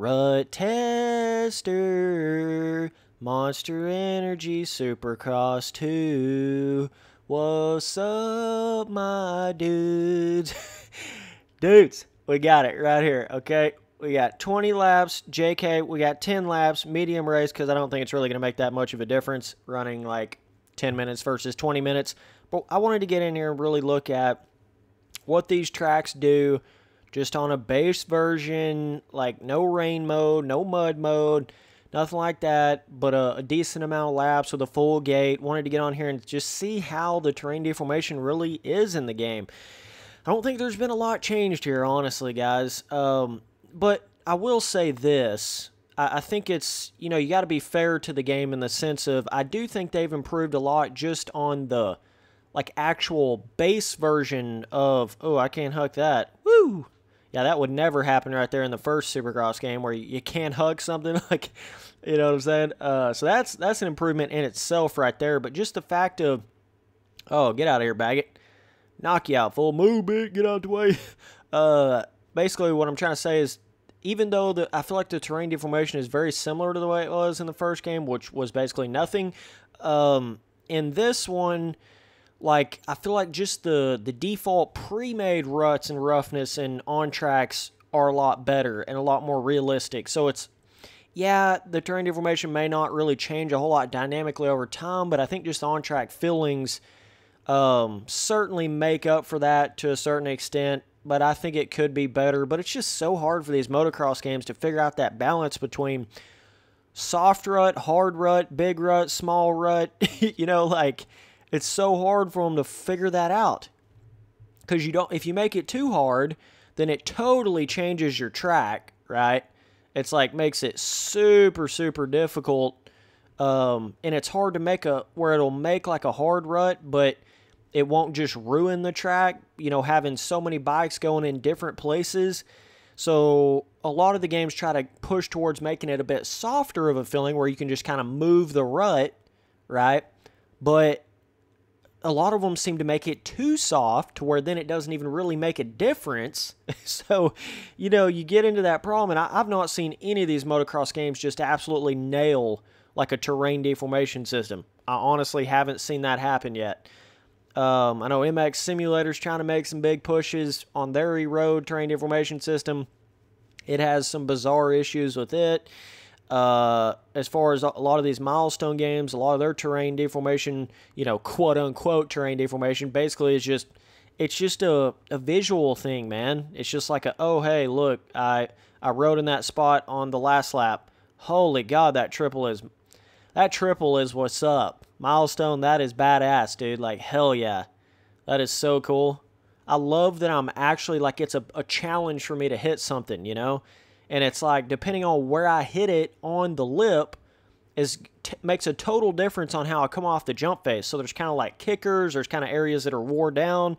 Rut Tester, Monster Energy Supercross 2. What's up, my dudes? Dudes, we got it right here, okay? We got 20 laps, JK, we got 10 laps, medium race, because I don't think it's really going to make that much of a difference running like 10 minutes versus 20 minutes. But I wanted to get in here and really look at what these tracks do just on a base version, like no rain mode, no mud mode, nothing like that, but a decent amount of laps with a full gate. Wanted to get on here and just see how the terrain deformation really is in the game. I don't think there's been a lot changed here, honestly, guys. But I will say this. I think it's, you got to be fair to the game in the sense of I do think they've improved a lot just on the, like, actual base version of, oh, I can't hook that. Woo! Yeah, that would never happen right there in the first Supercross game where you can't hug something, like, you know what I'm saying? So that's an improvement in itself right there. But just the fact of, oh, get out of here, Baggett. Knock you out, fool. Move, big, get out the way. Basically, what I'm trying to say is, even though I feel like the terrain deformation is very similar to the way it was in the first game, which was basically nothing, in this one, like, I feel like just the default pre-made ruts and roughness and on-tracks are a lot better and a lot more realistic. So it's, yeah, the terrain deformation may not really change a whole lot dynamically over time, but I think just the on-track feelings certainly make up for that to a certain extent. But I think it could be better. But it's just so hard for these motocross games to figure out that balance between soft rut, hard rut, big rut, small rut, like, it's so hard for them to figure that out. Because if you make it too hard, then it totally changes your track, right? It's like, makes it super, super difficult. And it's hard to make where it'll make like a hard rut, but it won't just ruin the track, having so many bikes going in different places. So a lot of the games try to push towards making it a bit softer of a feeling where you can just kind of move the rut, right? But a lot of them seem to make it too soft to where then it doesn't even really make a difference. So, you get into that problem, and I've not seen any of these motocross games just absolutely nail like a terrain deformation system. I honestly haven't seen that happen yet. I know MX Simulator's trying to make some big pushes on their road terrain deformation system. It has some bizarre issues with it. As far as a lot of these milestone games, a lot of their terrain deformation, quote-unquote terrain deformation, basically it's just a visual thing, man. It's just like oh, hey, look, I rode in that spot on the last lap. Holy God, that triple is what's up. Milestone, that is badass, dude. Like, hell yeah. That is so cool. I love that I'm actually, like, it's a challenge for me to hit something, And it's like, depending on where I hit it on the lip, makes a total difference on how I come off the jump face. So there's kind of like kickers, there's kind of areas that are wore down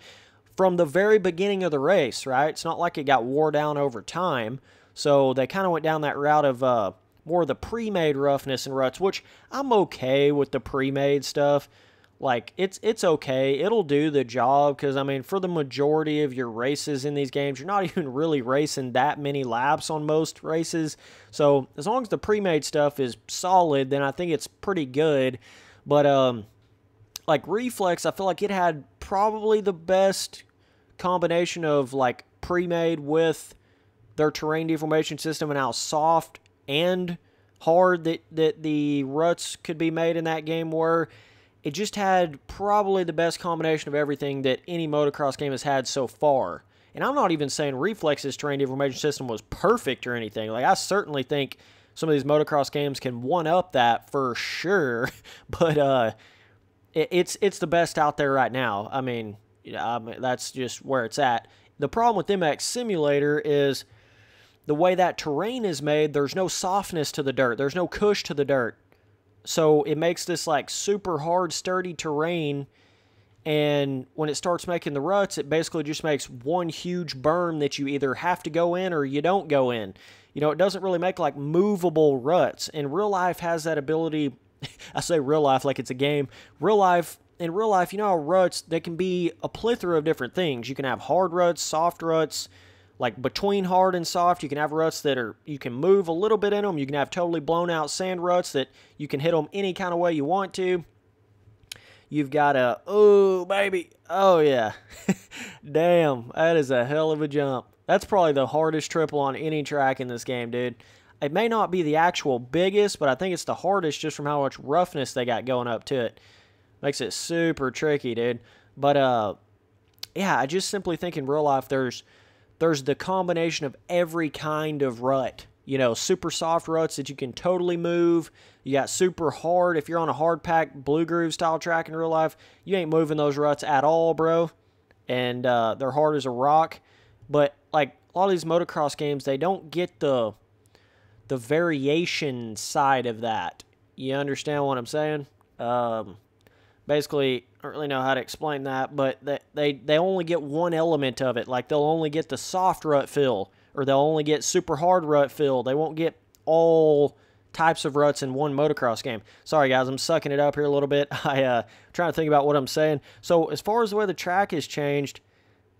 from the very beginning of the race, right? It's not like it got wore down over time. So they kind of went down that route of more of the pre-made roughness and ruts, which I'm okay with the pre-made stuff. Like, it's okay. It'll do the job because, I mean, for the majority of your races in these games, you're not even really racing that many laps on most races. So as long as the pre-made stuff is solid, then I think it's pretty good. But, like, Reflex, I feel like it had probably the best combination of, like, pre-made with their terrain deformation system and how soft and hard that the ruts could be made in that game were. It just had probably the best combination of everything that any motocross game has had so far. And I'm not even saying Reflex's terrain deformation system was perfect or anything. Like, I certainly think some of these motocross games can one-up that for sure. But it's the best out there right now. I mean, that's just where it's at. The problem with MX Simulator is the way that terrain is made, there's no softness to the dirt. There's no cush to the dirt. So it makes this like super hard, sturdy terrain, and when it starts making the ruts, it basically just makes one huge berm that you either have to go in or you don't go in. It doesn't really make like movable ruts, and real life has that ability. I say real life like it's a game. In real life, how ruts, they can be a plethora of different things. You can have hard ruts, soft ruts, like between hard and soft. You can have ruts that are, you can move a little bit in them. You can have totally blown out sand ruts that you can hit them any kind of way you want to. You've got a, oh, baby. Oh, yeah. Damn, that is a hell of a jump. That's probably the hardest triple on any track in this game, dude. It may not be the actual biggest, but I think it's the hardest just from how much roughness they got going up to it. Makes it super tricky, dude. But, yeah, I just simply think in real life there's the combination of every kind of rut. You know, super soft ruts that you can totally move. You got super hard. If you're on a hard pack blue groove style track in real life, you ain't moving those ruts at all, bro. And they're hard as a rock. But like a lot of these motocross games, they don't get the variation side of that. You understand what I'm saying? Basically, I don't really know how to explain that, but they only get one element of it. Like they'll only get the soft rut feel, or they'll only get super hard rut feel. They won't get all types of ruts in one motocross game. Sorry, guys, I'm sucking it up here a little bit. I'm trying to think about what I'm saying. So as far as the way the track has changed,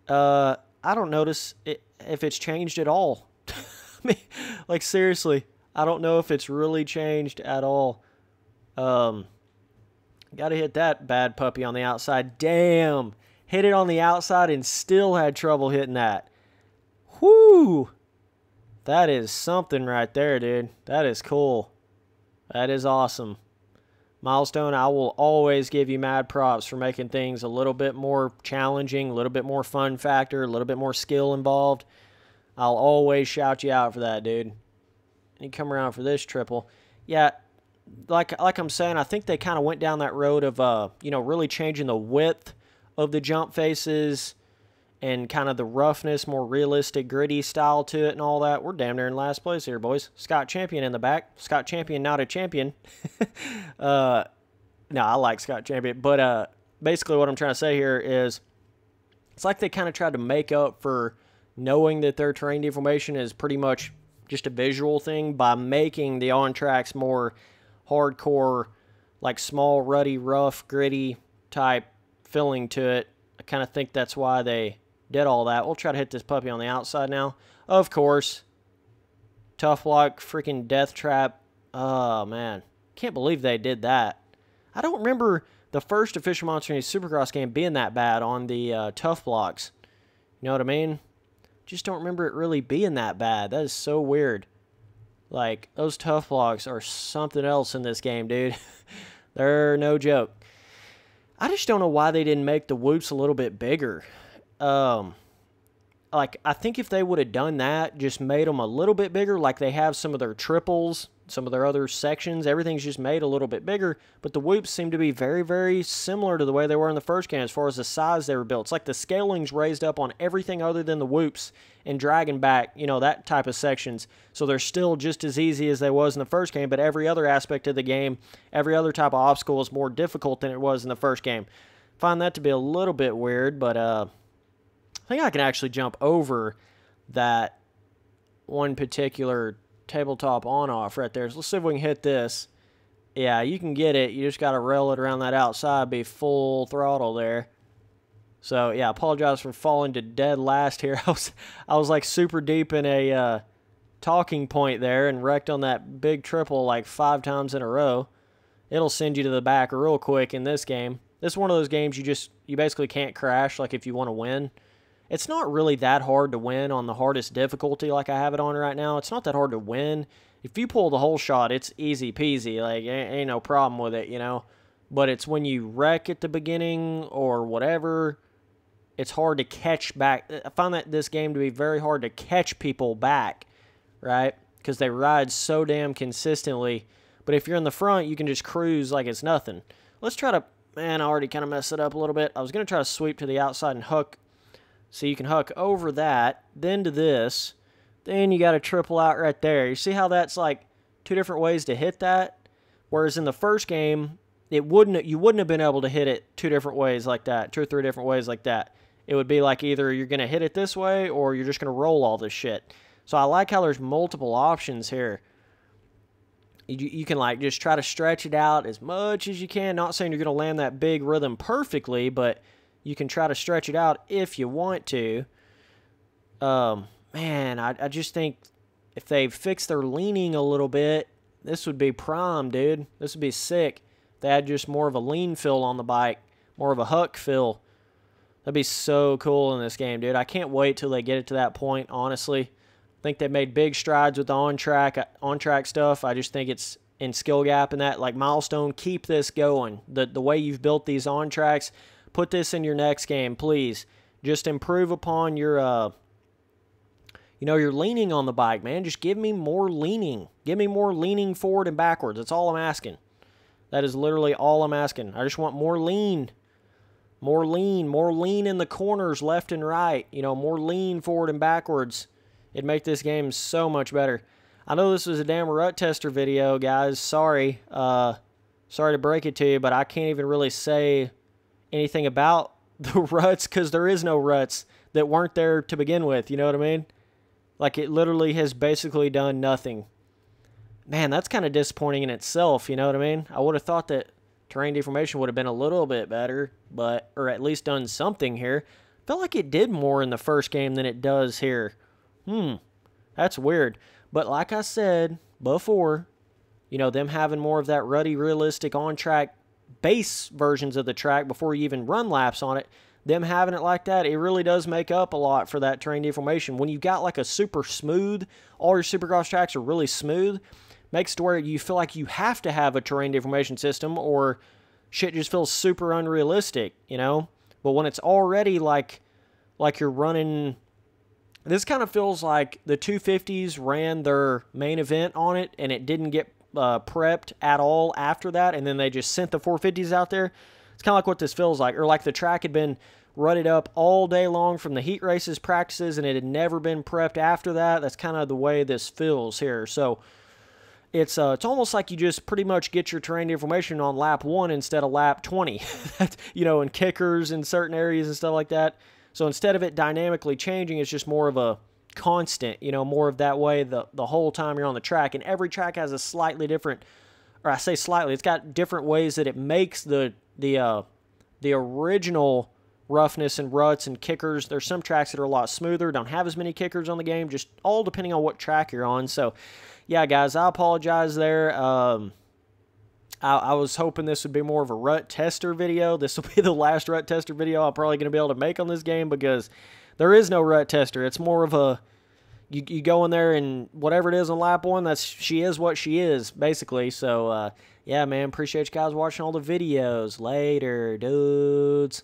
I don't notice if it's changed at all. I mean, like, seriously, I don't know if it's really changed at all. Got to hit that bad puppy on the outside. Damn. Hit it on the outside and still had trouble hitting that. Whoo! That is something right there, dude. That is cool. That is awesome. Milestone, I will always give you mad props for making things a little bit more challenging, a little bit more fun factor, a little bit more skill involved. I'll always shout you out for that, dude. And you come around for this triple. Yeah, like I'm saying, I think they kind of went down that road of, you know, really changing the width of the jump faces and kind of the roughness, more realistic, gritty style to it and all that. We're damn near in last place here, boys. Scott Champion in the back. Scott Champion, not a champion. No, I like Scott Champion. But basically what I'm trying to say here is it's like they kind of tried to make up for knowing that their terrain deformation is pretty much just a visual thing by making the on-tracks more hardcore, like small, ruddy, rough, gritty type feeling to it. I kind of think that's why they did all that. We'll try to hit this puppy on the outside now. Of course. Tough block, freaking death trap. Oh, man. Can't believe they did that. I don't remember the first official Monster Energy Supercross game being that bad on the tough blocks. You know what I mean? Just don't remember it really being that bad. That is so weird. Like, those tough blocks are something else in this game, dude. They're no joke. I just don't know why they didn't make the whoops a little bit bigger. Like, I think if they would have done that, just made them a little bit bigger, like they have some of their triples, some of their other sections, everything's just made a little bit bigger, but the whoops seem to be very, very similar to the way they were in the first game as far as the size they were built. It's like the scaling's raised up on everything other than the whoops and dragging back, you know, that type of sections. So they're still just as easy as they was in the first game, but every other aspect of the game, every other type of obstacle is more difficult than it was in the first game. Find that to be a little bit weird, but I think I can actually jump over that one particular tabletop on-off right there. So let's see if we can hit this. Yeah, you can get it. You just got to rail it around that outside, be full throttle there. So, yeah, apologize for falling to dead last here. I was like super deep in a talking point there and wrecked on that big triple like 5 times in a row. It'll send you to the back real quick in this game. This is one of those games you basically can't crash like if you want to win. It's not really that hard to win on the hardest difficulty like I have it on right now. It's not that hard to win. If you pull the whole shot, it's easy peasy. Like, ain't no problem with it, you know. But it's when you wreck at the beginning or whatever, it's hard to catch back. I find that this game to be very hard to catch people back, right? Because they ride so damn consistently. But if you're in the front, you can just cruise like it's nothing. Let's try to... Man, I already kind of messed it up a little bit. I was going to try to sweep to the outside and hook. So you can hook over that, then to this. Then you got a triple out right there. You see how that's like 2 different ways to hit that? Whereas in the first game, you wouldn't have been able to hit it 2 different ways like that, 2 or 3 different ways like that. It would be like either you're going to hit it this way or you're just going to roll all this shit. So I like how there's multiple options here. You can like just try to stretch it out as much as you can. Not saying you're going to land that big rhythm perfectly, but you can try to stretch it out if you want to. man, I just think if they fix their leaning a little bit, this would be prime, dude. This would be sick. They had just more of a lean feel on the bike, more of a huck feel. That'd be so cool in this game, dude. I can't wait till they get it to that point, honestly. I think they made big strides with the on-track stuff. I just think it's in skill gap and that. Like, Milestone, keep this going. The way you've built these on-tracks, put this in your next game, please. Just improve upon your, your leaning on the bike, man. Just give me more leaning. Give me more leaning forward and backwards. That's all I'm asking. That is literally all I'm asking. I just want more lean. More lean in the corners left and right. More lean forward and backwards. It'd make this game so much better. I know this was a damn rut tester video, guys. Sorry. Sorry to break it to you, but I can't even really say anything about the ruts because there is no ruts that weren't there to begin with. You know what I mean? Like, it literally has basically done nothing. Man, that's kind of disappointing in itself. You know what I mean? I would have thought that terrain deformation would have been a little bit better, or at least done something here. Felt like it did more in the first game than it does here. That's weird. But like I said before, them having more of that ruddy, realistic on-track base versions of the track before you even run laps on it, them having it like that, it really does make up a lot for that terrain deformation. When you've got like a super smooth, all your Supercross tracks are really smooth, makes it to where you feel like you have to have a terrain deformation system or shit just feels super unrealistic, But when it's already like you're running, this kind of feels like the 250s ran their main event on it and it didn't get prepped at all after that, and then they just sent the 450s out there. It's kind of like what this feels like, or like the track had been rutted up all day long from the heat races practices and it had never been prepped after that. That's kind of the way this feels here. So it's almost like you just pretty much get your terrain deformation on lap 1 instead of lap 20, and kickers in certain areas and stuff like that. So instead of it dynamically changing, it's just more of a constant, more of that way the whole time you're on the track. And every track has a slightly different, or I say slightly, it's got different ways that it makes the original roughness and ruts and kickers. There's some tracks that are a lot smoother, don't have as many kickers on the game, just all depending on what track you're on. So yeah, guys, I apologize there. I was hoping this would be more of a rut tester video. This will be the last rut tester video I'm probably going to be able to make on this game because there is no rut tester. It's more of a, you go in there and whatever it is on lap 1, she is what she is, basically. So, yeah, man, appreciate you guys watching all the videos. Later, dudes.